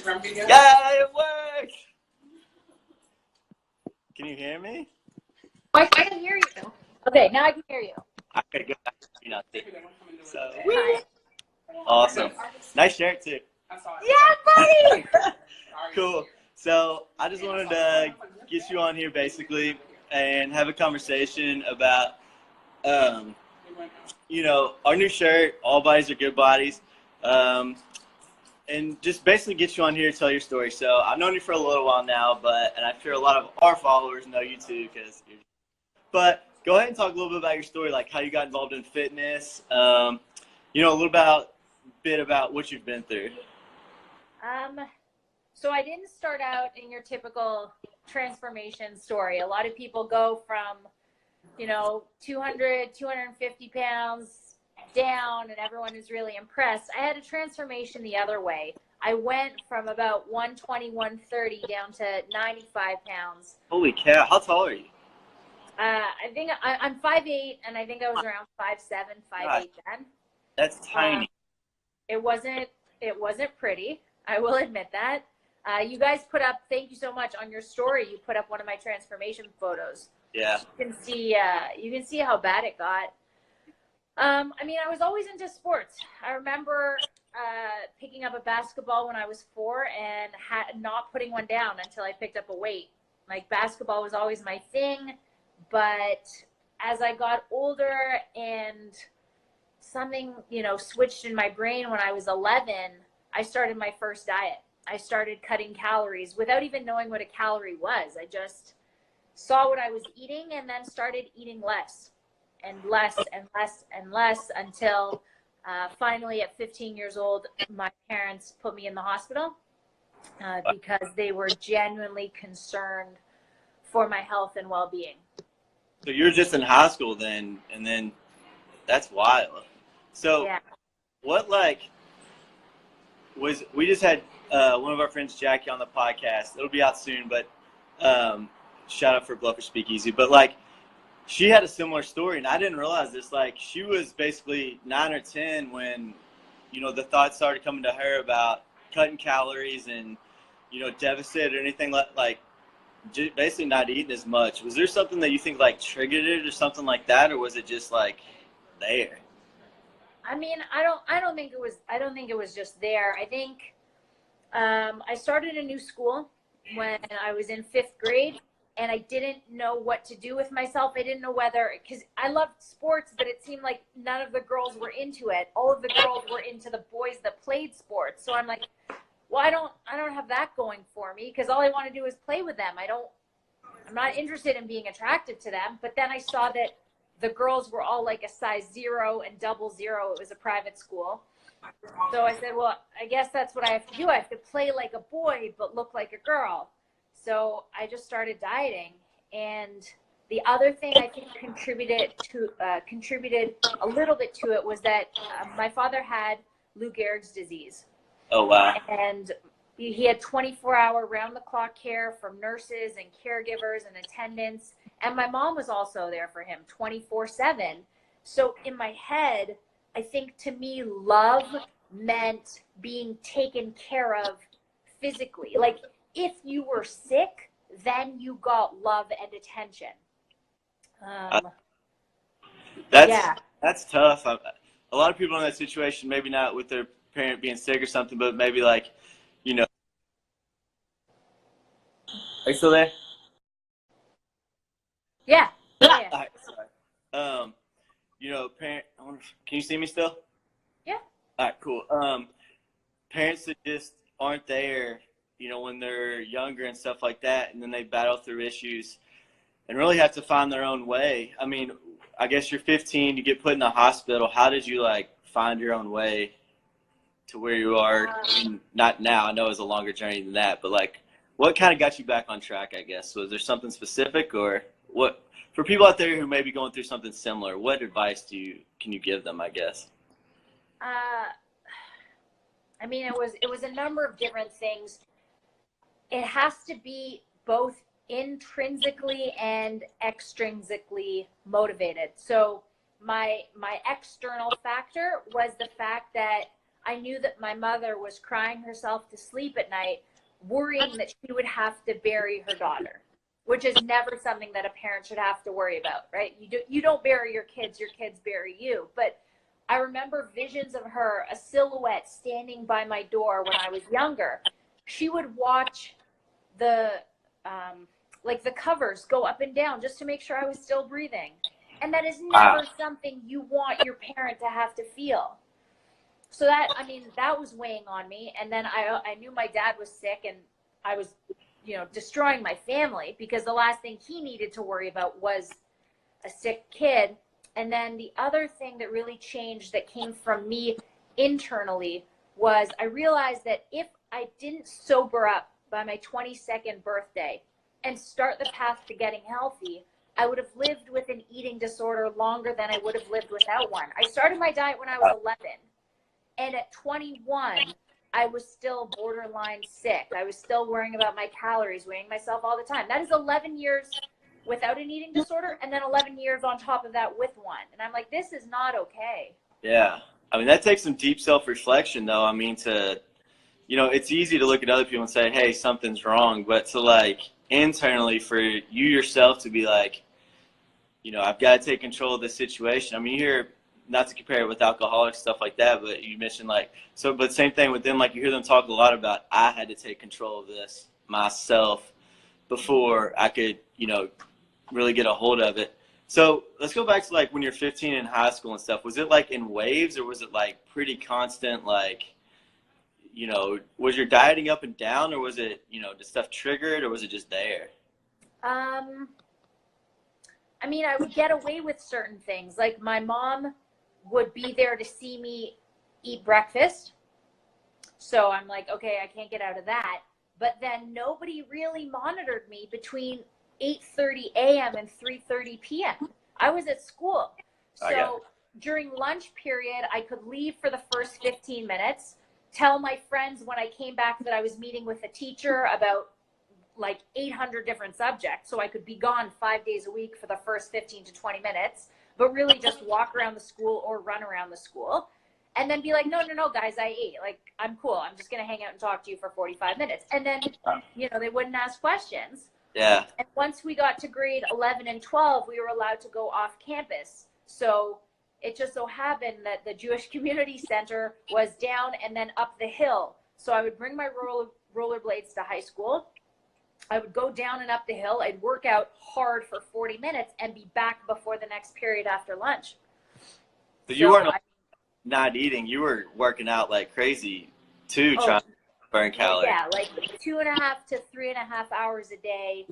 Yeah, it worked! Can you hear me? I can hear you. Okay, now I can hear you. Okay, good. You know, so, Hi. awesome. Nice shirt, too. Yeah, buddy! Cool. So, I just wanted to get you on here, basically, and have a conversation about, you know, our new shirt, All Bodies Are Good Bodies, and just basically get you on here to tell your story. So, I've known you for a little while now, and I'm sure a lot of our followers know you, too, but go ahead and talk a little bit about your story, like how you got involved in fitness, you know, a little bit about what you've been through. So I didn't start out in your typical transformation story. A lot of people go from, you know, 200, 250 pounds down and everyone is really impressed. I had a transformation the other way. I went from about 120, 130 down to 95 pounds. Holy cow. How tall are you? I think I'm 5'8", and I think I was around 5'7", 5'8" then. That's tiny. It wasn't pretty. I will admit that. You guys put up, thank you so much, on your story. You put up one of my transformation photos. Yeah. You can see how bad it got. I mean, I was always into sports. I remember picking up a basketball when I was 4 and not putting one down until I picked up a weight. Like, basketball was always my thing. But as I got older and something, you know, switched in my brain when I was 11, I started my first diet. I started cutting calories without even knowing what a calorie was. I just saw what I was eating and then started eating less and less and less and less until finally at 15 years old, my parents put me in the hospital because they were genuinely concerned for my health and well-being. So you were just in high school then, and then that's wild. So yeah. What, like, we just had one of our friends, Jackie, on the podcast. It'll be out soon, but shout out for Bluffer Speakeasy. But, like, she had a similar story, and I didn't realize this. Like, she was basically 9 or 10 when, you know, the thoughts started coming to her about cutting calories and, you know, deficit or anything like basically not eating as much. Was there something that you think like triggered it or something like that, or was it just like there? I mean, I don't think it was just there. I think I started a new school when I was in 5th grade, and I didn't know what to do with myself. I didn't know whether, because I loved sports, but it seemed like none of the girls were into it. All of the girls were into the boys that played sports. So I'm like, well, I don't have that going for me, because all I want to do is play with them. I'm not interested in being attractive to them. But then I saw that the girls were all like a size 0 and 00. It was a private school. So I said, well, I guess that's what I have to do. I have to play like a boy but look like a girl. So I just started dieting. And the other thing I think contributed a little bit to it was that my father had Lou Gehrig's disease. Oh, wow. And he had 24-hour round-the-clock care from nurses and caregivers and attendants. And my mom was also there for him 24/7. So in my head, I think to me, love meant being taken care of physically. Like, if you were sick, then you got love and attention. That's tough. A lot of people in that situation, maybe not with their parent being sick or something, but maybe like, you know. Are you still there? Yeah. Yeah. All right, sorry. You know, can you see me still? Yeah. All right, cool. Parents that just aren't there, you know, when they're younger and stuff like that, and then they battle through issues and really have to find their own way. I mean, I guess you're 15, you get put in the hospital. How did you, like, find your own way to where you are? I mean, not now. I know it was a longer journey than that, but, like, what kind of got you back on track, I guess? Was there something specific, or what? For people out there who may be going through something similar, what advice can you give them, I guess? I mean, it was a number of different things. It has to be both intrinsically and extrinsically motivated. So my external factor was the fact that I knew that my mother was crying herself to sleep at night, worrying that she would have to bury her daughter, which is never something that a parent should have to worry about, right? You don't bury your kids bury you. But I remember visions of her, a silhouette standing by my door when I was younger. She would watch the like the covers go up and down just to make sure I was still breathing. And that is never something you want your parent to have to feel. So that, I mean, that was weighing on me. And then I knew my dad was sick, and I was, destroying my family, because the last thing he needed to worry about was a sick kid. And then the other thing that really changed, that came from me internally, was I realized that if I didn't sober up by my 22nd birthday and start the path to getting healthy, I would have lived with an eating disorder longer than I would have lived without one. I started my diet when I was 11. And at 21, I was still borderline sick. I was still worrying about my calories, weighing myself all the time. That is 11 years without an eating disorder, and then 11 years on top of that with one. And I'm like, this is not okay. Yeah. I mean, that takes some deep self-reflection, though. I mean, it's easy to look at other people and say, hey, something's wrong. But to, like, internally for you yourself to be like, I've got to take control of this situation. I mean, you hear, not to compare it with alcoholics, stuff like that, but you mentioned but same thing with them, like you hear them talk a lot about, I had to take control of this myself before I could, really get a hold of it. So let's go back to like when you're 15 in high school and stuff. Was it like in waves, or was it like pretty constant, like, was your dieting up and down, or was it, did stuff triggered, or was it just there? I mean, I would get away with certain things. Like my mom would be there to see me eat breakfast. So I'm like, okay, I can't get out of that. But then nobody really monitored me between 8:30 a.m. and 3:30 p.m. I was at school. So during lunch period, I could leave for the first 15 minutes, tell my friends when I came back that I was meeting with a teacher about like 800 different subjects. So I could be gone 5 days a week for the first 15 to 20 minutes, but really just walk around the school or run around the school, and then be like, no, guys, I ate. Like, I'm cool. I'm just going to hang out and talk to you for 45 minutes. And then, they wouldn't ask questions. Yeah. And once we got to grade 11 and 12, we were allowed to go off campus. So it just so happened that the Jewish Community Center was down and then up the hill. So I would bring my rollerblades to high school. I would go down and up the hill. I'd work out hard for 40 minutes and be back before the next period after lunch. So you weren't not eating. You were working out like crazy too, trying to burn calories. Yeah, like 2.5 to 3.5 hours a day.